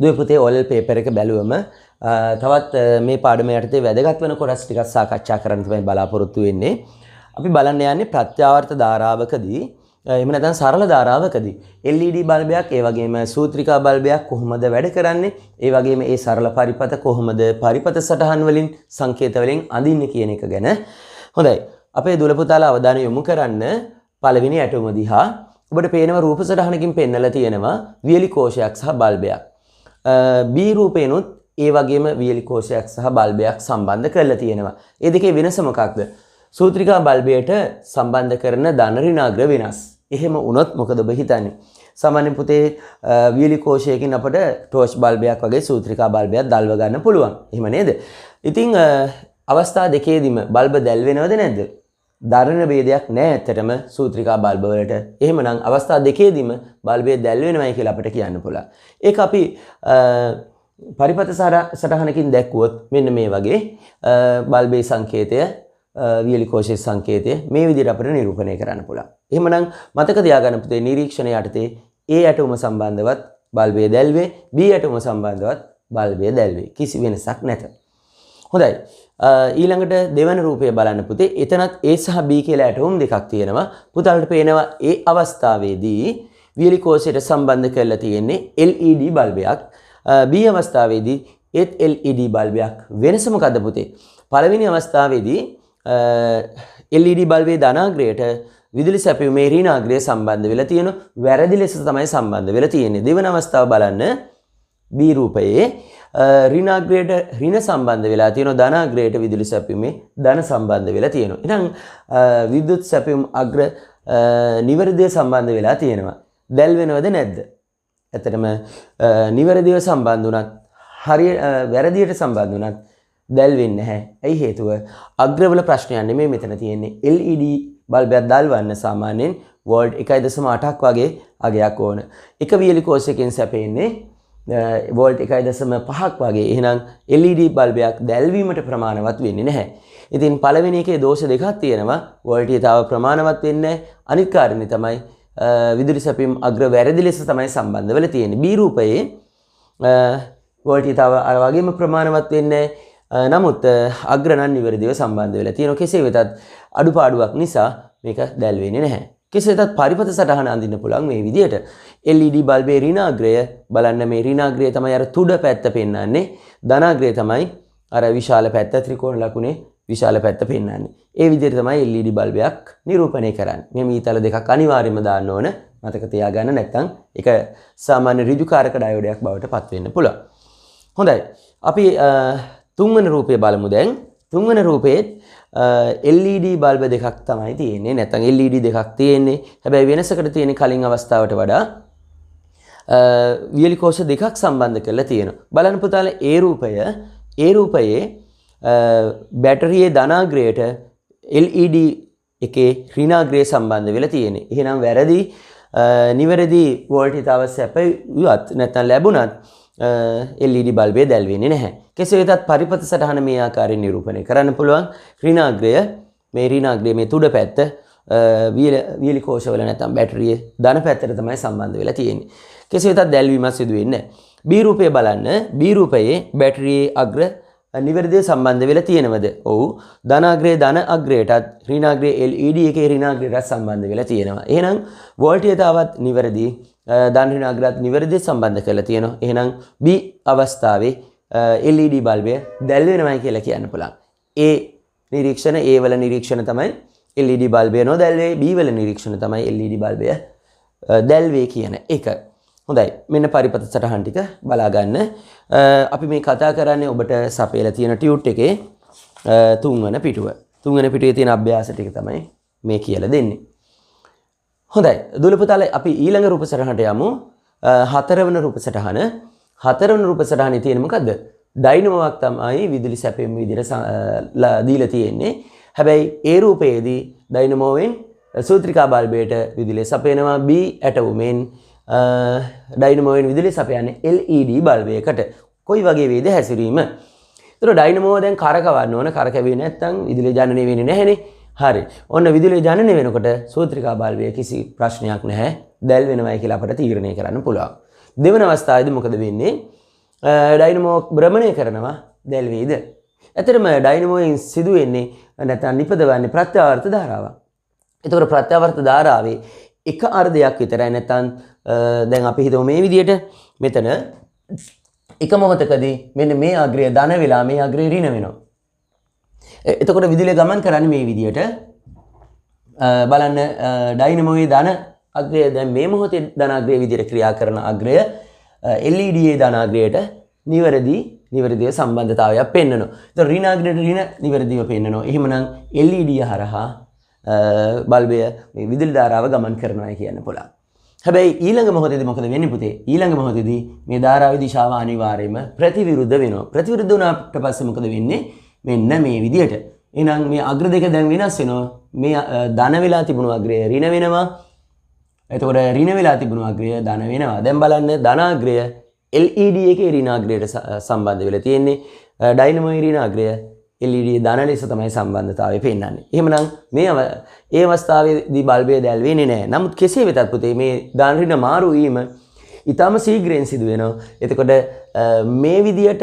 දුවේ පුතේ OLL paper එක බැලුවම තවත් මේ පාඩම යටතේ වැදගත් වෙන කොටස් ටිකක් සාකච්ඡා කරන්න තමයි බලාපොරොත්තු වෙන්නේ. අපි බලන්න යන්නේ ප්‍රත්‍යාවර්ත ධාරාවකදී එහෙම නැත්නම් සරල ධාරාවකදී LED බල්බයක් ඒ වගේම සූත්‍රිකා බල්බයක් කොහොමද වැඩ කරන්නේ? ඒ වගේම ඒ සරල පරිපත කොහොමද පරිපත සටහන් වලින් සංකේත වලින් අඳින්නේ කියන එක ගැන. හොඳයි. අපේ දුල පුතාලා අවධානය යොමු කරන්න පළවෙනි ඇටුම දිහා. ඔබට පේනවා රූප සටහනකින් පෙන්නලා තියෙනවා වියලි කෝෂයක් සහ බල්බයක්. B රූපේනොත් ඒ වගේම වියලි කෝෂයක් සහ බල්බයක් සම්බන්ධ කරලා තියෙනවා. ඒ දෙකේ වෙනස මොකක්ද? සූත්‍රිකා බල්බයට සම්බන්ධ කරන ධන ඍණාග්‍ර වෙනස්. එහෙම වුණොත් මොකද ඔබ හිතන්නේ? සාමාන්‍ය පුතේ වියලි කෝෂයකින් අපට ටෝච් බල්බයක් වගේ සූත්‍රිකා බල්බයක් දල්ව ගන්න පුළුවන්. එහෙම නේද? ඉතින් අවස්ථා දෙකේදීම බල්බ දැල් වෙනවද නැද්ද? ධර්ණ ભેදයක් නැහැ ඇත්තටම සූත්‍රිකා බල්බ වලට. එහෙමනම් අවස්ථා දෙකේදීම බල්බය දැල් වෙනවයි කියලා අපිට කියන්න පුළුවන්. ඒක අපි පරිපත සටහනකින් දැක්වුවොත් මෙන්න මේ වගේ බල්බේ සංකේතය වියලි කෝෂයේ සංකේතය මේ විදිහට අපිට නිරූපණය කරන්න පුළුවන්. එහෙමනම් මතක තියාගන්න පුතේ නිරීක්ෂණය යටතේ A ඇටුම සම්බන්ධවත් බල්බය දැල්වේ B ඇටුම සම්බන්ධවත් බල්බය දැල්වේ. කිසි වෙනසක් නැත. හොඳයි. ඊළඟට දෙවන රූපය බලන්න පුතේ. එතනත් A සහ B කියලා ඇටෝම් දෙකක් තියෙනවා. පුතාලට පේනවා ඒ අවස්ථාවේදී වියලි කෝෂයට සම්බන්ධ කරලා තියෙන්නේ LED බල්බයක්. B අවස්ථාවේදී ඒත් LED බල්බයක්. වෙනස මොකද්ද පුතේ? පළවෙනි අවස්ථාවේදී LED බල්බේ ධනාග්‍රයට විදුලි සැපයීමේ ඍණාග්‍රය සම්බන්ධ වෙලා තියෙනවා. වැරදි ලෙස තමයි සම්බන්ධ වෙලා තියෙන්නේ. දෙවන අවස්ථාව බලන්න B රූපයේ ඍණාග්‍රයට ඍණ සම්බන්ධ වෙලා තියෙනවා. ධනාග්‍රයට විදුලි සැපයීමේ ධන සම්බන්ධ වෙලා තියෙනවා. එහෙනම් විද්‍යුත් සැපයීම අග්‍ර නිවැරදිව සම්බන්ධ වෙලා තියෙනවා. දැල් වෙනවද නැද්ද? ඇත්තටම නිවැරදිව සම්බන්ධ වුණත් හරිය වැරදියට සම්බන්ධ වුණත් දැල් වෙන්නේ නැහැ. ඇයි හේතුව? අග්‍රවල ප්‍රශ්නයක් නෙමෙයි මෙතන තියෙන්නේ. LED බල්බයක් දැල්වන්න සාමාන්‍යයෙන් වෝල්ට් 1.8ක් වගේ අගයක් ඕන. එක වියලි කෝෂයකින් සැපෙන්නේ වෝල්ට් 1.5ක් වගේ. එහෙනම් LED බල්බයක් දැල්වීමට ප්‍රමාණවත් වෙන්නේ නැහැ. ඉතින් පළවෙනි එකේ දෝෂ දෙකක් තියෙනවා. වෝල්ටීයතාව ප්‍රමාණවත් වෙන්නේ නැහැ. අනිත් කාරණේ තමයි විදුලි සැපීම් අග්‍ර වැරදි ලෙස තමයි සම්බන්ධ වෙලා තියෙන්නේ. B රූපයේ වෝල්ටීයතාව අර වගේම ප්‍රමාණවත් වෙන්නේ නමුත් අග්‍ර නම් නිවැරදිව සම්බන්ධ වෙලා තියෙනවා. කෙසේ වෙතත් අඩුපාඩුවක් නිසා මේක දැල් වෙන්නේ නැහැ. කෙසේ වෙතත් පරිපත සටහන අඳින්න පුළුවන් මේ විදිහට. LED බල්බේ ඍණාග්‍රය බලන්න මේ ඍණාග්‍රය තමයි අර තුඩ පැත්ත පෙන්වන්නේ. ධනාග්‍රය තමයි අර විශාල පැත්ත ත්‍රිකෝණ ලකුණේ විශාල පැත්ත පෙන්වන්නේ. ඒ විදිහට තමයි LED බල්බයක් නිරූපණය කරන්නේ. මේ මීතල දෙකක් අනිවාර්යයෙන්ම දාන්න ඕන. මතක තියාගන්න නැත්නම් ඒක සාමාන්‍ය ඍජුකාරක ඩයෝඩයක් බවට පත් වෙන්න පුළුවන්. හොඳයි. අපි තුන්වන රූපය බලමු දැන්. තුන්වන රූපයේ LED බල්බ දෙකක් තමයි තියෙන්නේ. නැත්නම් LED දෙකක් තියෙන්නේ. හැබැයි වෙනසකට තියෙන කලින් අවස්ථාවට වඩා වියලි කෝෂ දෙකක් සම්බන්ධ කරලා තියෙනවා. බලන්න පුතාලා ඒ රූපයේ බැටරියේ ධනාග්‍රයට LED එකේ ඍණාග්‍රය සම්බන්ධ වෙලා තියෙන්නේ. එහෙනම් වැරදි නිවැරදි වෝල්ටීයතාව සැපයුවත් නැත්නම් ලැබුණත් LED බල්බය දැල් වෙන්නේ නැහැ. කෙසේ වෙතත් පරිපත සටහන මේ ආකාරයෙන් නිරූපණය කරන්න පුළුවන්. ඍණාග්‍රය මේ තුඩ පැත්ත වියලි කෝෂවල නැත්නම් බැටරියේ ධන පැත්තට තමයි සම්බන්ධ වෙලා තියෙන්නේ. කෙසේ වෙතත් දැල්වීමක් සිදු වෙන්නේ නැහැ. B රූපය බලන්න. B රූපයේ බැටරියේ අග්‍ර නිවැරදිව සම්බන්ධ වෙලා තියෙනවද? ඔව්. ධනාග්‍රයේ ධන අග්‍රයටත් ඍණාග්‍රයේ LED එකේ ඍණාග්‍රයටත් සම්බන්ධ වෙලා තියෙනවා. එහෙනම් වෝල්ටීයතාවත් නිවැරදි ධන ඍණාග්‍රයත් නිවැරදිව සම්බන්ධ කරලා තියෙනවා. එහෙනම් B අවස්ථාවේ LED බල්බය දැල් වෙනවයි කියලා කියන්න පුළුවන්. A නිරීක්ෂණ A වල නිරීක්ෂණ තමයි LED බල්බය නොදැල් වේ. B වල නිරීක්ෂණ තමයි LED බල්බය දැල් වේ කියන එක. හොඳයි. මෙන්න පරිපත සටහන් ටික බලා ගන්න. අපි මේ කතා කරන්නේ ඔබට සපයලා තියෙන ටියුට් එකේ තුන්වන පිටුව. තුන්වන පිටුවේ තියෙන අභ්‍යාස ටික තමයි මේ කියලා දෙන්නේ. හොඳයි. දුල පුතාලා අපි ඊළඟ රූප සටහනට යමු. හතරවන රූප සටහන. හතරවන රූප සටහනේ තියෙන මොකද්ද? ඩයිනමෝවක් තමයි විදුලි සැපයීම විදිහට දීලා තියෙන්නේ. හැබැයි ඒ රූපයේදී ඩයිනමෝවෙන් සූත්‍රිකා බල්බයට විදුලිය සපයනවා. B ඇටවුමෙන් ඩයිනමෝවෙන් විදුලිය සපයන්නේ LED බල්බයකට. කොයි වගේ වේද හැසිරීම? ඒතර ඩයිනමෝව දැන් කරකවන්න ඕන. කරකවෙන්නේ නැත්නම් විදුලිය ජනනය වෙන්නේ නැහැනේ. හරි. ඔන්න විදුලිය ජනනය වෙනකොට සූත්‍රිකා බල්බය කිසි ප්‍රශ්නයක් නැහැ. දැල් වෙනවයි කියලා අපිට තීරණය කරන්න පුළුවන්. දෙවන අවස්ථාවේදී මොකද වෙන්නේ? ඩයිනමෝ භ්‍රමණය කරනවා දැල්වේද. ඇතරම ඩයිනමෝයෙන් සිදු වෙන්නේ නැත්නම් නිපදවන්නේ ප්‍රත්‍යාවර්ත ධාරාවක්. ඒතකොට ප්‍රත්‍යාවර්ත ධාරාවේ එක අර්ධයක් විතරයි නැත්නම් දැන් අපි හිතමු මේ විදිහට මෙතන එක මොහොතකදී මෙන්න මේ අග්‍රය ධන වෙලා මේ අග්‍රය ඍණ වෙනවා. එතකොට විදුලිය ගමන් කරන්නේ මේ විදිහට බලන්න ඩයිනමෝයේ ධන අග්‍රය දැන් මේ මොහොතේ ධන අග්‍රය විදිහට ක්‍රියා කරන අග්‍රය LED ධන අග්‍රයට නිවැරදිව සම්බන්ධතාවයක් පෙන්වනවා. ඒතකොට ඍණ අග්‍රයට ඍණ නිවැරදිව පෙන්වනවා. එහෙමනම් LED හරහා බල්බය මේ විදුලි ධාරාව ගමන් කරනවා කියන්න පුළුවන්. හැබැයි ඊළඟ මොහොතේදී මොකද වෙන්නේ පුතේ? ඊළඟ මොහොතේදී මේ ධාරාවේ දිශාව අනිවාර්යයෙන්ම ප්‍රතිවිරුද්ධ වෙනවා. ප්‍රතිවිරුද්ධ වුණාට පස්සේ මොකද වෙන්නේ? මෙන්න මේ විදිහට. එහෙනම් මේ අග්‍ර දෙක දැන් වෙනස් වෙනවා. මේ ධන වෙලා තිබුණු අග්‍රය ඍණ වෙනවා. එතකොට ඍණ වෙලා තිබුණු අග්‍රය ධන වෙනවා. දැන් බලන්න ධන අග්‍රය LED එකේ ඍණ අග්‍රයට සම්බන්ධ වෙලා තියෙන්නේ. ඩයිනමෝයේ ඍණ අග්‍රය LED ධන ලෙස තමයි සම්බන්ධතාවය පෙන්වන්නේ. එහෙමනම් මේ අවස්ථාවේදී බල්බය දැල් වෙන්නේ නැහැ. නමුත් කෙසේ වෙතත් පුතේ මේ ධන ඍණ මාරු වීම ඊටම ශීඝ්‍රයෙන් සිදු වෙනවා. එතකොට මේ විදියට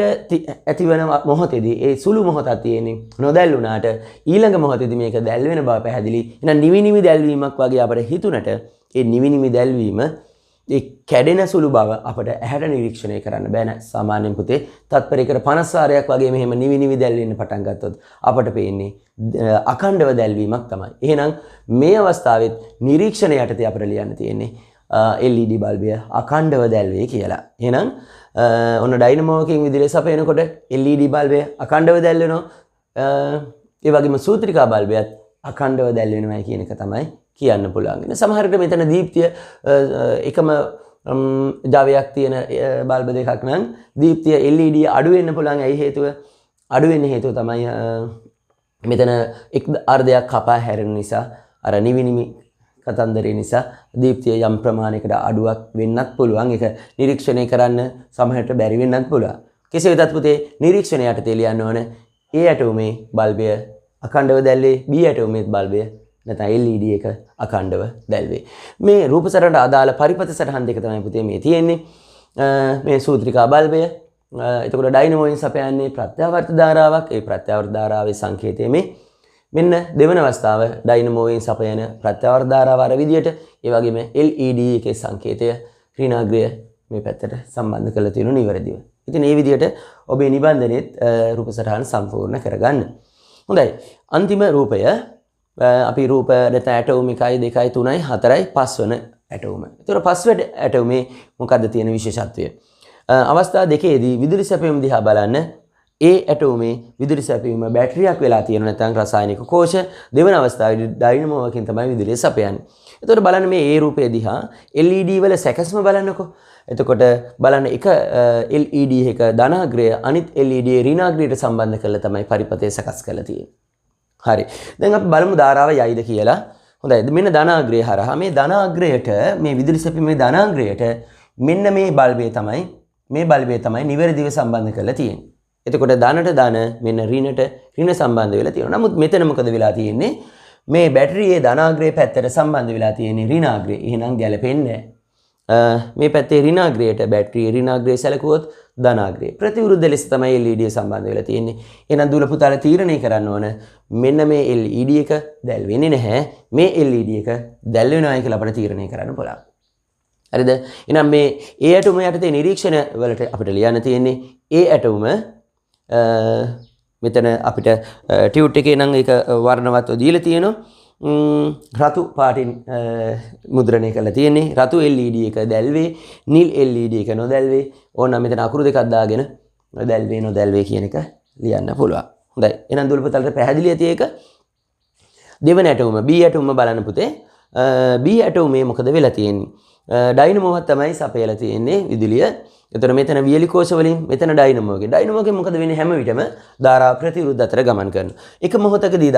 ඇතිවන මොහොතේදී ඒ සුළු මොහොතක් තියෙන්නේ නොදැල් වුණාට ඊළඟ මොහොතේදී මේක දැල් වෙන බව පැහැදිලි. එහෙනම් නිවි දැල්වීමක් වගේ අපිට හිතුණට ඒ නිවි දැල්වීම ඒ කැඩෙන සුළු බව අපිට ඇහැට නිරීක්ෂණය කරන්න බෑ නෑ. සාමාන්‍යයෙන් පුතේ තත්පරයකට 50 වාරයක් වගේ මෙහෙම නිවි දැල් වෙන්න පටන් ගත්තොත් අපිට පේන්නේ අඛණ්ඩව දැල්වීමක් තමයි. එහෙනම් මේ අවස්ථාවෙත් නිරීක්ෂණය යටතේ අපිට ලියන්න තියෙන්නේ LED බල්බය අඛණ්ඩව දැල්වේ කියලා. එහෙනම් ඔන්න ඩයිනමෝකින් විදුලිය සපයනකොට LED බල්බය අඛණ්ඩව දැල් වෙනවා. ඒ වගේම සූත්‍රිකා බල්බයත් අඛණ්ඩව දැල් වෙනවා කියන එක තමයි කියන්න පුළුවන්. සමහර විට මෙතන දීප්තිය එකම ජවයක් තියෙන බල්බ දෙකක් නම් දීප්තිය LED අඩු වෙන්න පුළුවන්. ඇයි හේතුව? අඩු වෙන්න හේතුව තමයි මෙතන එක් අර්ධයක් කපා හැරෙන නිසා අර නිවි කතන්දරේ නිසා දීප්තිය යම් ප්‍රමාණයකට අඩුවක් වෙන්නත් පුළුවන්. ඒක නිරීක්ෂණය කරන්න සමහරට බැරි වෙන්නත් පුළුවන්. කෙසේ වෙතත් පුතේ නිරීක්ෂණය යටතේ ලියන්න ඕන A ඇටෝමේ බල්බය අඛණ්ඩව දැල්වේ, B ඇටෝමේ බල්බය නැත්නම් LED එක අඛණ්ඩව දැල්වේ. මේ රූප සටහනට අදාළ පරිපථ සටහන් දෙක තමයි පුතේ මේ තියෙන්නේ. මේ සූත්‍රිකා බල්බය. එතකොට ඩයිනමෝයෙන් සපයන්නේ ප්‍රත්‍යාවර්ත ධාරාවක්. ඒ ප්‍රත්‍යාවර්ත ධාරාවේ සංකේතය මේ මෙන්න දෙවන අවස්ථාව ඩයිනමෝයෙන් සපයන ප්‍රත්‍යාවර්ත ධාරාව අර විදියට. ඒ වගේම LED එකේ සංකේතය ඍණාග්‍රය මේ පැත්තට සම්බන්ධ කරලා තියෙනු නිවැරදිව. ඉතින් මේ විදියට ඔබේ නිබන්ධනෙත් රූප සටහන සම්පූර්ණ කරගන්න. හොඳයි. අන්තිම රූපය අපි රූප නැත්නම් ඇටෝම් 1 2 3 4 5 වන ඇටෝම. ඒතර 5 වෙනි ඇටෝමේ මොකද්ද තියෙන විශේෂත්වය? අවස්ථා දෙකේදී විදුලි සැපයීම දිහා බලන්න ඒ ඇටෝමේ විදුලි සැපයීම බැටරියක් වෙලා තියෙන නැත්නම් රසායනික කෝෂ. දෙවන අවස්ථාවේදී ඩයිනමෝවකින් තමයි විදුලිය සපයන්නේ. ඒතර බලන්න මේ ඒ රූපය දිහා LED වල සැකස්ම බලන්නකෝ. එතකොට බලන්න එක LED එක ධනාග්‍රය අනිත් LED ඍණාග්‍රයට සම්බන්ධ කරලා තමයි පරිපථය සකස් කරලා තියෙන්නේ. හරි. දැන් අපි බලමු ධාරාව යයිද කියලා. හොඳයි. මෙන්න ධනාග්‍රය හරහා මේ ධනාග්‍රයට මේ විදුලි සැපීමේ ධනාග්‍රයට මෙන්න මේ බල්බය තමයි නිවැරදිව සම්බන්ධ කරලා තියෙන්නේ. එතකොට ධනට ධන මෙන්න ඍණට ඍණ සම්බන්ධ වෙලා තියෙනවා. නමුත් මෙතන මොකද වෙලා තියෙන්නේ? මේ බැටරියේ ධනාග්‍රය පැත්තට සම්බන්ධ වෙලා තියෙන්නේ ඍණාග්‍රය. එහෙනම් ගැලපෙන්නේ නැහැ. මේ පැත්තේ ඍණාග්‍රයට බැටරියේ ඍණාග්‍රය සැලකුවොත් ධනාග්‍රය ප්‍රතිවිරුද්ධ ලෙස තමයි LED සම්බන්ධ වෙලා තියෙන්නේ. එහෙනම් දුල පුතාලා තීරණය කරන්න ඕන මෙන්න මේ LED එක දැල් වෙන්නේ නැහැ. මේ LED එක දැල් වෙනවායි කියලා අපිට තීරණය කරන්න පුළුවන්. හරිද? එහෙනම් මේ A ඇටෝම යටතේ නිරීක්ෂණ වලට අපිට ලියන්න තියෙන්නේ A ඇටෝම මෙතන අපිට ටියුට් එකේ නම් ඒක වර්ණවත්ව දීලා තියෙනවා. රතු පාටින් මුද්‍රණය කරලා තියෙන්නේ. රතු LED එක දැල්වේ, නිල් LED එක නොදැල්වේ. ඕනනම් මෙතන අකුරු දෙකක් දාගෙන දැල්වේ නොදැල්වේ කියන එක ලියන්න පුළුවන්. හොඳයි. එහෙනම් දුල පුතාලට පැහැදිලි ඇති ඒක. දෙවන ඇටෝම B ඇටෝම බලන්න පුතේ. B ඇටෝමේ මොකද වෙලා තියෙන්නේ? ඩයිනමෝවක් තමයි සපයලා තියෙන්නේ විදුලිය. එතකොට මෙතන වියලි කෝෂ වලින් මෙතන ඩයිනමෝගේ. ඩයිනමෝගේ මොකද වෙන්නේ? හැම විටම ධාරා ප්‍රතිවිරුද්ධ අතර ගමන් කරනවා. එක මොහොතකදී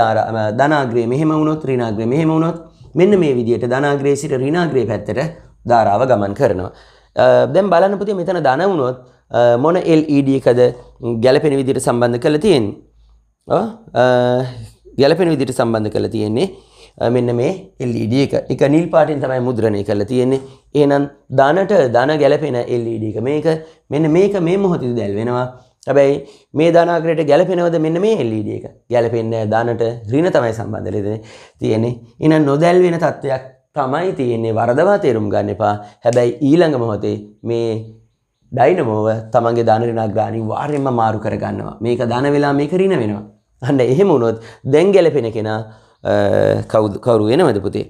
ධනාග්‍රය මෙහෙම වුණොත් ඍණාග්‍රය මෙහෙම වුණොත් මෙන්න මේ විදිහට ධනාග්‍රයේ සිට ඍණාග්‍රයේ පැත්තට ධාරාව ගමන් කරනවා. දැන් බලන්න පුතේ මෙතන ධන වුණොත් මොන LED එකද ගැලපෙන විදිහට සම්බන්ධ කරලා තියෙන්නේ? ගැලපෙන විදිහට සම්බන්ධ කරලා තියෙන්නේ මෙන්න මේ LED එක. ඒක නිල් පාටින් තමයි මුද්‍රණය කරලා තියෙන්නේ. එහෙනම් ධනට ධන ගැලපෙන LED එක මේක. මෙන්න මේක මේ මොහොතේදී දැල් වෙනවා. හැබැයි මේ ධනාග්‍රයට ගැලපෙනවද මෙන්න මේ LED එක? ගැලපෙන්නේ නැහැ. ධනට ඍණ තමයි සම්බන්ධ තියෙන්නේ. එහෙනම් නොදැල් වෙන තත්වයක් තමයි තියෙන්නේ. වරදවා තේරුම් ගන්න එපා. හැබැයි ඊළඟ මොහොතේ මේ ඩයිනමෝව තමන්ගේ ධන ඍණාග්‍ර අනිවාර්යයෙන්ම මාරු කර ගන්නවා. මේක ධන වෙලා මේක ඍණ වෙනවා. අන්න එහෙම වුණොත් දැන් ගැලපෙන කෙනා කවුරු වෙනවද පුතේ?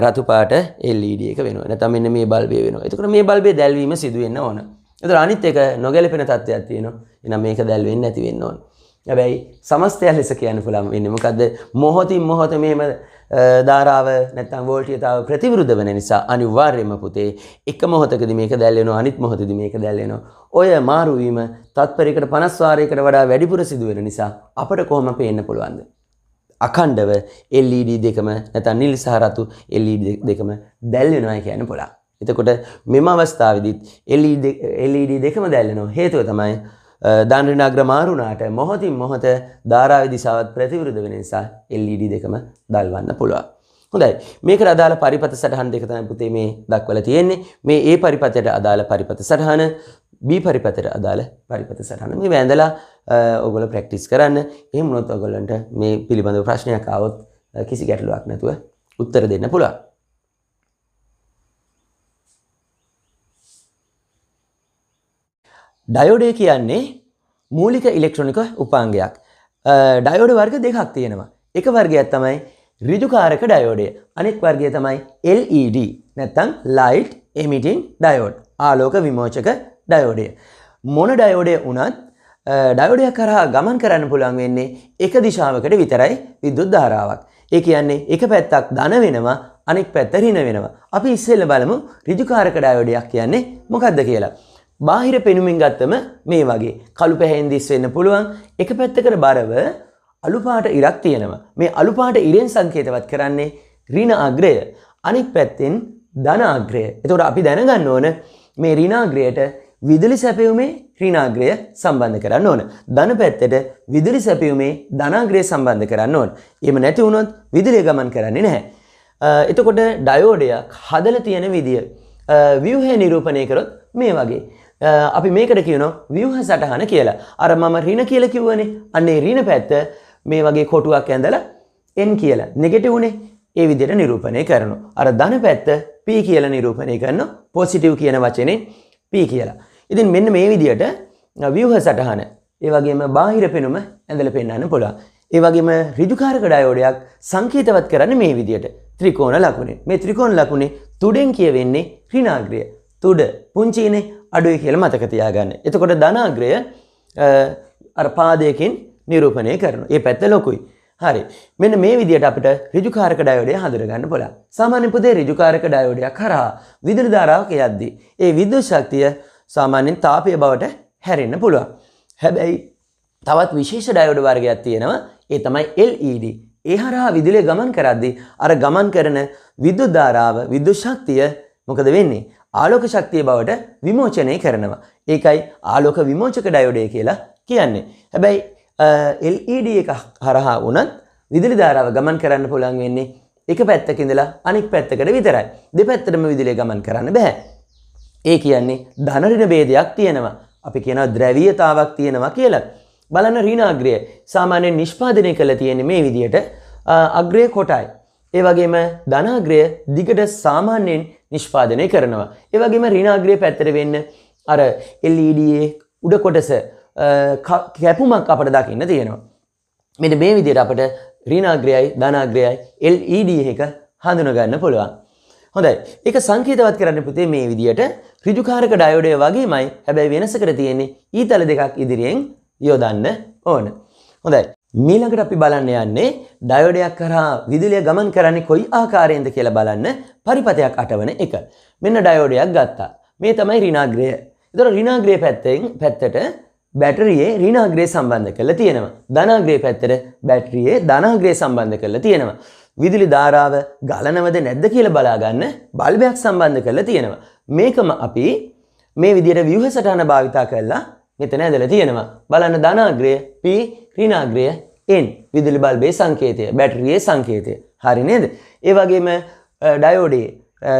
රතු පාට LED එක වෙනවා. නැත්නම් මෙන්න මේ බල්බය වෙනවා. එතකොට මේ බල්බේ දැල්වීම සිදු වෙන්න ඕන. එතකොට අනිත් එක නොගැලපෙන තත්ත්වයක් තියෙනවා. එහෙනම් මේක දැල් වෙන්නේ නැති වෙන්න ඕන. හැබැයි සමස්තය ලෙස කියන්න පුළුවන් වෙන්නේ මොකද්ද? මොහොතින් මොහොත මෙහෙම ධාරාව නැත්නම් වෝල්ටේජතාව ප්‍රතිවිරුද්ධ වෙන නිසා අනිවාර්යයෙන්ම පුතේ එක මොහොතකදී මේක දැල් වෙනවා අනිත් මොහොතදී මේක දැල් වෙනවා. ඔය මාරු වීම තත්පරයකට 50 වාරයකට වඩා වැඩිපුර සිදු වෙන නිසා අපිට කොහොම පේන්න පුළුවන්ද? අඛණ්ඩව LED දෙකම නැත්නම් නිල් සහ රතු LED දෙකම දැල් වෙනවා කියන්න පුළුවන්. එතකොට මෙම අවස්ථාවේදීත් LED දෙකම දැල් වෙනවා. හේතුව තමයි ධන ඍණාග්‍ර මාරුණාට මොහොතින් මොහොත ධාරාවේ දිශාවත් ප්‍රතිවිරුද්ධ වෙන නිසා LED දෙකම දල්වන්න පුළුවන්. හොඳයි. මේකට අදාළ පරිපත සටහන් දෙක තමයි පුතේ මේ දක්වලා තියෙන්නේ. මේ A පරිපතයට අදාළ පරිපත සටහන, B පරිපතයට අදාළ පරිපත සටහන. මේ වැඳලා ඔයගොල්ලෝ ප්‍රැක්ටිස් කරන්න. එහෙම වුණොත් ඔයගොල්ලන්ට මේ පිළිබඳව ප්‍රශ්නයක් ආවොත් කිසි ගැටලුවක් නැතුව උත්තර දෙන්න පුළුවන්. ඩයෝඩය කියන්නේ මූලික ඉලෙක්ට්‍රොනික උපාංගයක්. ඩයෝඩ වර්ග දෙකක් තියෙනවා. එක වර්ගයක් තමයි ඍජුකාරක ඩයෝඩය. අනෙක් වර්ගය තමයි LED නැත්නම් light emitting diode. ආලෝක විමෝචක ඩයෝඩය. මොන ඩයෝඩය වුණත් ඩයෝඩයක් කරා ගමන් කරන්න පුළුවන් වෙන්නේ එක දිශාවකට විතරයි විද්‍යුත් ධාරාවක්. ඒ කියන්නේ එක පැත්තක් ධන වෙනවා අනෙක් පැත්ත ඍණ වෙනවා. අපි ඉස්සෙල්ලා බලමු ඍජුකාරක ඩයෝඩයක් කියන්නේ මොකක්ද කියලා. බාහිර පෙනුමින් ගත්තම මේ වගේ කළු පැහැයෙන් දිස් වෙන්න පුළුවන්. එක පැත්තකට බරව අලු පාට ඉරක් තියෙනවා. මේ අලු පාට ඉරෙන් සංකේතවත් කරන්නේ ඍණ අග්‍රය. අනෙක් පැත්තෙන් ධන අග්‍රය. එතකොට අපි දැනගන්න ඕන මේ ඍණ අග්‍රයට විදුලි සැපයුමේ ඍණ අග්‍රය සම්බන්ධ කරන්න ඕන. ධන පැත්තට විදුලි සැපයුමේ ධන අග්‍රය සම්බන්ධ කරන්න ඕන. එහෙම නැති වුණොත් විදුලිය ගමන් කරන්නේ නැහැ. එතකොට ඩයෝඩයක් හදලා තියෙන විදිය ව්‍යුහය නිරූපණය කරොත් මේ වගේ අපි මේකට කියනවා ව්‍යුහ සටහන කියලා. අර මම ඍණ කියලා කිව්වනේ. අන්න ඒ ඍණ පැත්ත මේ වගේ කොටුවක් ඇඳලා n කියලා නෙගටිව් උනේ. ඒ විදිහට නිරූපණය කරනවා. අර ධන පැත්ත p කියලා නිරූපණය කරනවා. පොසිටිව් කියන වචනේ p කියලා. ඉතින් මෙන්න මේ විදිහට ව්‍යුහ සටහන ඒ වගේම බාහිර පෙනුම ඇඳලා පෙන්වන්න පුළුවන්. ඒ වගේම ඍජුකාරක ඩයෝඩයක් සංකේතවත් කරන්නේ මේ විදිහට ත්‍රිකෝණ ලකුණේ. මේ ත්‍රිකෝණ ලකුණේ තුඩෙන් කියවෙන්නේ ඍණාග්‍රය. තුඩ පුංචිනේ අඩුයි කියලා මතක තියාගන්න. එතකොට ධනාග්‍රය අර පාදයකින් නිරූපණය කරනවා. ඒ පැත්ත ලොකුයි. හරි. මෙන්න මේ විදිහට අපිට ඍජුකාරක ඩයෝඩය හඳුනා ගන්න පුළුවන්. සාමාන්‍ය පුතේ ඍජුකාරක ඩයෝඩයක් කරා විදුලි ධාරාවක් යද්දී ඒ විද්‍යුත් ශක්තිය සාමාන්‍යයෙන් තාපය බවට හැරෙන්න පුළුවන්. හැබැයි තවත් විශේෂ ඩයෝඩ වර්ගයක් තියෙනවා. ඒ තමයි LED. ඒ හරහා විදුලිය ගමන් කරද්දී අර ගමන් කරන විද්‍යුත් ධාරාව විද්‍යුත් ශක්තිය මොකද වෙන්නේ? ආලෝක ශක්තිය බවට විමෝචනය කරනවා. ඒකයි ආලෝක විමෝචක ඩයෝඩය කියලා කියන්නේ. හැබැයි LED එක හරහා වුණත් විදුලි ධාරාව ගමන් කරන්න පුළුවන් වෙන්නේ එක පැත්තක ඉඳලා අනෙක් පැත්තකට විතරයි. දෙපැත්තටම විදුලිය ගමන් කරන්න බෑ. ඒ කියන්නේ ධන ඍණ ભેදයක් තියෙනවා. අපි කියනවා ද්‍රවීයතාවක් තියෙනවා කියලා. බලන්න ඍණාග්‍රය සාමාන්‍යයෙන් නිෂ්පාදනය කරලා තියෙන්නේ මේ විදිහට අග්‍රය කොටයි. ඒ වගේම ධනාග්‍රය දිගට සාමාන්‍යයෙන් නිෂ්පාදනය කරනවා. ඒ වගේම ඍණාග්‍රය පැත්තට වෙන්න අර LED උඩ කොටස කැපුමක් අපිට දකින්න තියෙනවා. මෙන්න මේ විදිහට අපිට ඍණාග්‍රයයි ධනාග්‍රයයි LED එක හඳුනා ගන්න පුළුවන්. හොඳයි. ඒක සංකේතවත් කරන්න පුතේ මේ විදිහට ඍජුකාරක ඩයෝඩය වගේමයි. හැබැයි වෙනසකට තියෙන්නේ ඊතල දෙකක් ඉදිරියෙන් යොදන්න ඕන. හොඳයි. ඊළඟට අපි බලන්න යන්නේ ඩයෝඩයක් කරා විදුලිය ගමන් කරන්නේ කොයි ආකාරයෙන්ද කියලා බලන්න පරිපතයක් අටවන එක. මෙන්න ඩයෝඩයක් ගත්තා. මේ තමයි ඍණාග්‍රය. ඒතර ඍණාග්‍රය පැත්තට බැටරියේ ඍණාග්‍රය සම්බන්ධ කරලා තියෙනවා. ධනාග්‍රය පැත්තට බැටරියේ ධනාග්‍රය සම්බන්ධ කරලා තියෙනවා. විදුලි ධාරාව ගලනවද නැද්ද කියලා බලා ගන්න බල්බයක් සම්බන්ධ කරලා තියෙනවා. මේකම අපි මේ විදිහට ව්‍යුහ සටහන භාවිතා කරලා මෙතන ඇදලා තියෙනවා. බලන්න ධනාග්‍රය P ඍණාග්‍රය N විදුලි බල්බේ සංකේතය බැටරියේ සංකේතය. හරි නේද? ඒ වගේම ඩයෝඩේ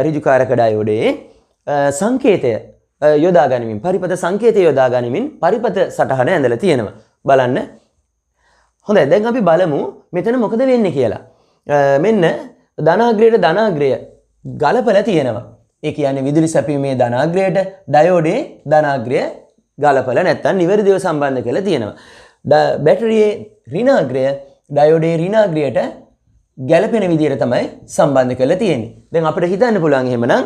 ඍජුකාරක ඩයෝඩේ සංකේතය යොදා ගනිමින් පරිපථ සංකේතය යොදා ගනිමින් පරිපථ සටහන ඇඳලා තියෙනවා. බලන්න. හොඳයි දැන් අපි බලමු මෙතන මොකද වෙන්නේ කියලා. මෙන්න ධනාග්‍රයට ධනාග්‍රය ගලපලා තියෙනවා. ඒ කියන්නේ විදුලි සැපීමේ ධනාග්‍රයට ඩයෝඩේ ධනාග්‍රය ගලපලා නැත්තම් නිවැරදිව සම්බන්ධ කරලා තියෙනවා. බැටරියේ ඍණාග්‍රය ඩයෝඩේ ඍණාග්‍රයට ගැලපෙන විදිහට තමයි සම්බන්ධ කරලා තියෙන්නේ. දැන් අපිට හිතන්න පුළුවන් එහෙමනම්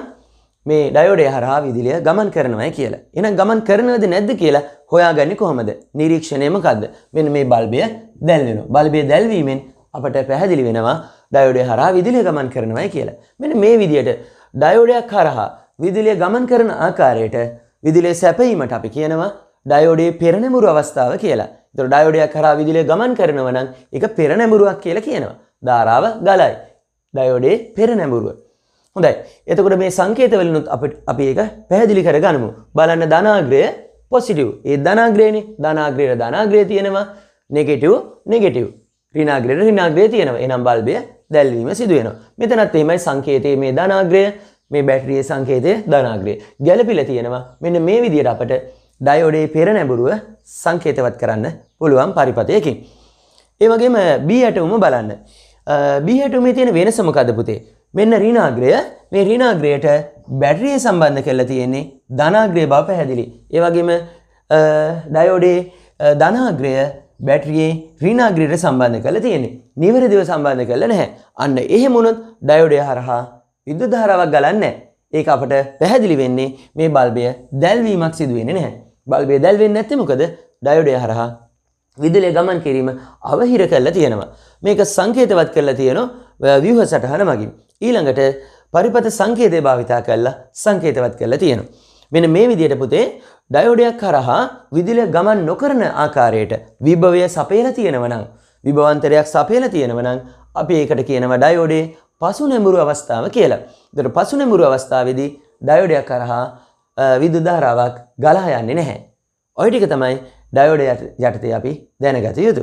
මේ ඩයෝඩය හරහා විදුලිය ගමන් කරනවායි කියලා. එහෙනම් ගමන් කරනවද නැද්ද කියලා හොයාගන්නේ කොහොමද? නිරීක්ෂණය මොකද්ද? මෙන්න මේ බල්බය දැල්වෙනවා. බල්බය දැල්වීමෙන් අපට පැහැදිලි වෙනවා ඩයෝඩය හරහා විදුලිය ගමන් කරනවායි කියලා. මෙන්න මේ විදිහට ඩයෝඩයක් හරහා විදුලිය ගමන් කරන ආකාරයට විදුලිය සැපයීමට අපි කියනවා ඩයෝඩයේ පෙරනැඹුරු අවස්ථාව කියලා. ඒතර ඩයෝඩයක් හරහා විදුලිය ගමන් කරනවා නම් ඒක පෙරනැඹුරුවක් කියලා කියනවා. ධාරාව ගලයි. ඩයෝඩයේ පෙරනැඹුරුව. හොඳයි. එතකොට මේ සංකේත වලිනුත් අපි ඒක පැහැදිලි කරගනිමු. බලන්න ධනාග්‍රය පොසිටිව්. ඒ ධනාග්‍රයනේ. ධනාග්‍රයට ධනාග්‍රය තියෙනවා. Negative negative. ඍණාග්‍රයට ඍණාග්‍රය තියෙනවා. එහෙනම් බල්බය දැල්වීම සිදු වෙනවා. මෙතනත් එහෙමයි සංකේතයේ මේ ධනාග්‍රය මේ බැටරියේ සංකේතයේ ධනාග්‍රය ගැළපිලා තියෙනවා. මෙන්න මේ විදිහට අපට ඩයෝඩයේ පෙරනැඹුරුව සංකේතවත් කරන්න පුළුවන් පරිපථයකින්. ඒ වගේම B ඇටුම බලන්න. B ඇටුමේ තියෙන වෙනස මොකද්ද පුතේ? මෙන්න ඍණාග්‍රය මේ ඍණාග්‍රයට බැටරිය සම්බන්ධ කරලා තියෙන්නේ ධනාග්‍රය බව පැහැදිලි. ඒ වගේම ඩයෝඩේ ධනාග්‍රය බැටරියේ ඍණාග්‍රයට සම්බන්ධ කරලා තියෙන්නේ. නිවැරදිව සම්බන්ධ කරලා නැහැ. අන්න එහෙම වුණොත් ඩයෝඩය හරහා විදුලි ධාරාවක් ගලන්නේ නැහැ. ඒක අපට පැහැදිලි වෙන්නේ මේ බල්බය දැල්වීමක් සිදු වෙන්නේ නැහැ. බල්බය දැල්වෙන්නේ නැත්තේ මොකද? ඩයෝඩය හරහා විදුලිය ගමන් කිරීම අවහිර කරලා තියෙනවා. මේක සංකේතවත් කරලා තියෙනවා ව්‍යුහ සටහන මගින්. ඊළඟට පරිපථ සංකේතය භාවිතා කරලා සංකේතවත් කරලා තියෙනවා. මෙන්න මේ විදිහට පුතේ ඩයෝඩයක් කරහා විදුලිය ගමන් නොකරන ආකාරයට විභවය සපයලා තියෙනවා නම් විභවාන්තරයක් සපයලා තියෙනවා නම් අපි ඒකට කියනවා ඩයෝඩේ පසුනැඹුරු අවස්ථාව කියලා. ඒතර පසුනැඹුරු අවස්ථාවේදී ඩයෝඩයක් කරහා විදුලි ධාරාවක් ගලා යන්නේ නැහැ. ওই ටික තමයි ඩයෝඩය යටතේ අපි දැනගත යුතු.